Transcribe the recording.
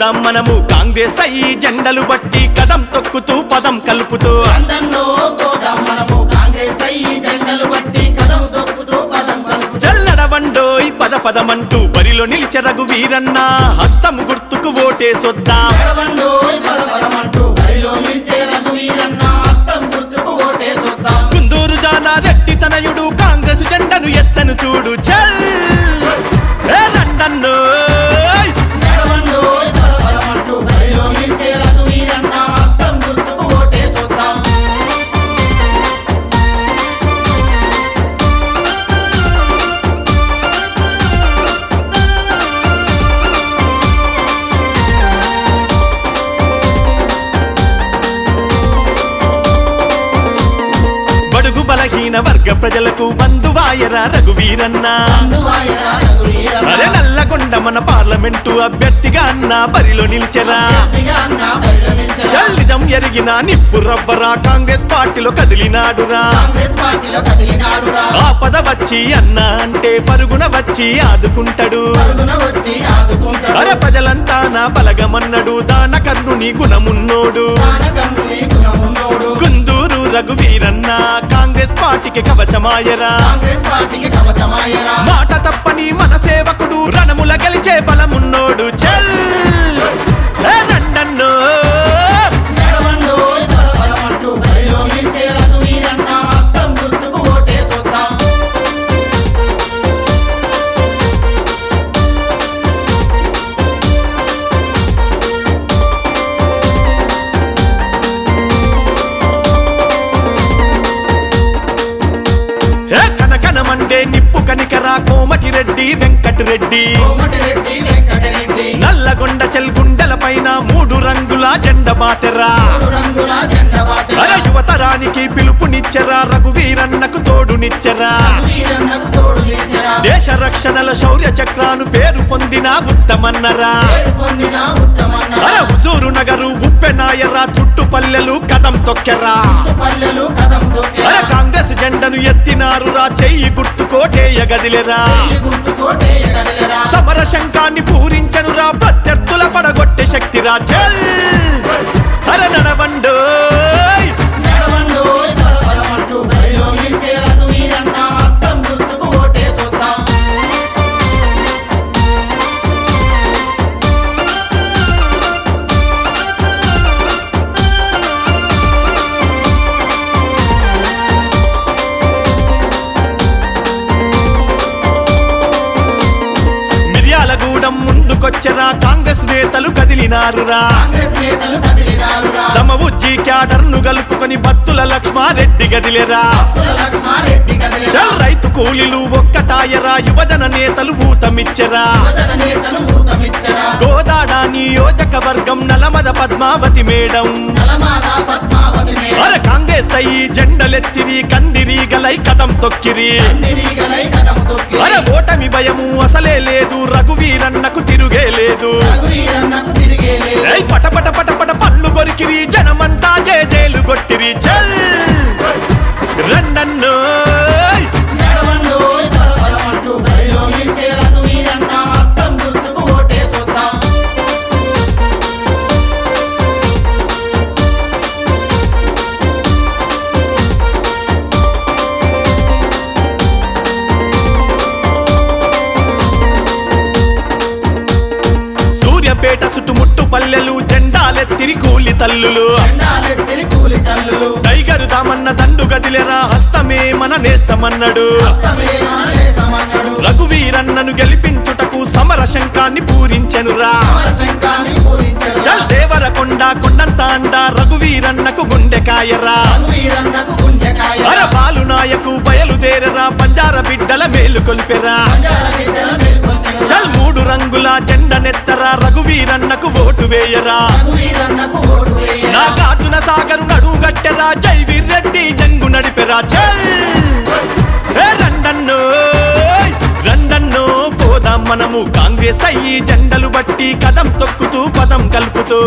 పోదాం మనము కాంగ్రెస్ అయ్యి జెండలు బట్టి కదం తొక్కుతూ పదం కలుపుతూ చల్లడవండోయ్ పద పదమంటూ బరిలో నిలిచే రఘువీరన్న హస్తము గుర్తుకు ఓటేసొద్దాం కుందూరు జానారెడ్డి తనయుడు కాంగ్రెస్ జెండను ఎత్తను చూడు చల్ రండన్నో బడుగు బలహీన వర్గ ప్రజలకు బంధువాయరా రఘువీరన్న అరే నల్లగొండ మన పార్లమెంటు అభ్యర్థిగా అన్న బరిలో నిలిచెరా చల్లిజం ఎరిగిన నిప్పు రవ్వరా కాంగ్రెస్ పార్టీలో కదిలినాడురా ఆపద వచ్చి అన్న అంటే పరుగున వచ్చి ఆదుకుంటాడు అరే ప్రజలంతా నా బలగమన్నడు దాన కర్ణుని గుణమున్నోడు కుందూరు రఘువీరన్న కాంగ్రెస్ పార్టీకి కవచమాయరా మాట తప్పని మన సేవకుడు రణముల గెలిచే బలమున్నోడు చల్ రండన్నో కనకనమండే నిప్పు కనికరా కోమటిరెడ్డి వెంకటరెడ్డి నల్లగొండ చెల్గుండెల పైన 3 రంగుల జెండ బాతెరా యువతరానికి పిలుపునిచ్చెరా రఘువీరన్నకు తోడునిచ్చెరా దేశ రక్షణల శౌర్య చక్రాను పేరు పొందిన ఉత్తమన్నరా హుజూరు నగరు ఉప్పెనాయరా చుట్టుపల్లెలు కదం తొక్కెరా కాంగ్రెస్ జెండను ఎత్తినారురా చెయ్యి గుర్తు కోటేయగదిలేరా సమర శంఖాన్ని పూరించనురా ప్రత్యర్థుల పడగొట్టే శక్తిరా చల్ హర నడవండో ముందుకొచ్చరా కాంగ్రెస్ నేతలు కదిలినారురా సమవుజ్జి క్యాడర్ను గలుపుకొని బత్తుల లక్ష్మారెడ్డి గదిలేరా చల్ రైతు కూలీలు ఒక్కటాయరా యువజన నేతలు ఊతమిచ్చరా గోదాడ నియోజకవర్గం నలమద పద్మావతి మేడం అర కాంగ్రెస్ అయ్యి జెండలెత్తిరి కందిరీగలై కదం తొక్కిరి అర ఓటమి భయము అసలే లేదు రఘువీరన్నకు తిరుగే లేదు పటపట పటపట పళ్ళు కొరికిరి జనమంతా జేజేలు కొట్టిరి చల్ రండన్నో పేట చుట్టుముట్టు పల్లెలు జెండాలెత్తిరి కూలి తల్లులు టైగరు దామన్న దండు గదిలేరా హస్తమే మన నేస్తమన్నడు రఘువీరన్నను గెలిపించుటకు సమర శంఖాన్ని పూరించెనురా చల్ దేవరకొండ కొండంత అండ రఘువీరన్నకు గుండెకాయరా అర బాలు నాయకు బయలుదేరరా బంజార బిడ్డల మేలు కొల్పెరా చల్ 3 రంగుల జెండనెత్తరా రఘువీరన్నకు ఓటు వేయరా నా కాటున సాగరు నడువు గట్టెరా జైవీర్రెడ్డి జంగు నడిపెరా చల్ రండన్నో రండన్నో పోదాం మనము కాంగ్రెస్ అయ్యి జెండలు బట్టి కదం తొక్కుతూ పదం కలుపుతూ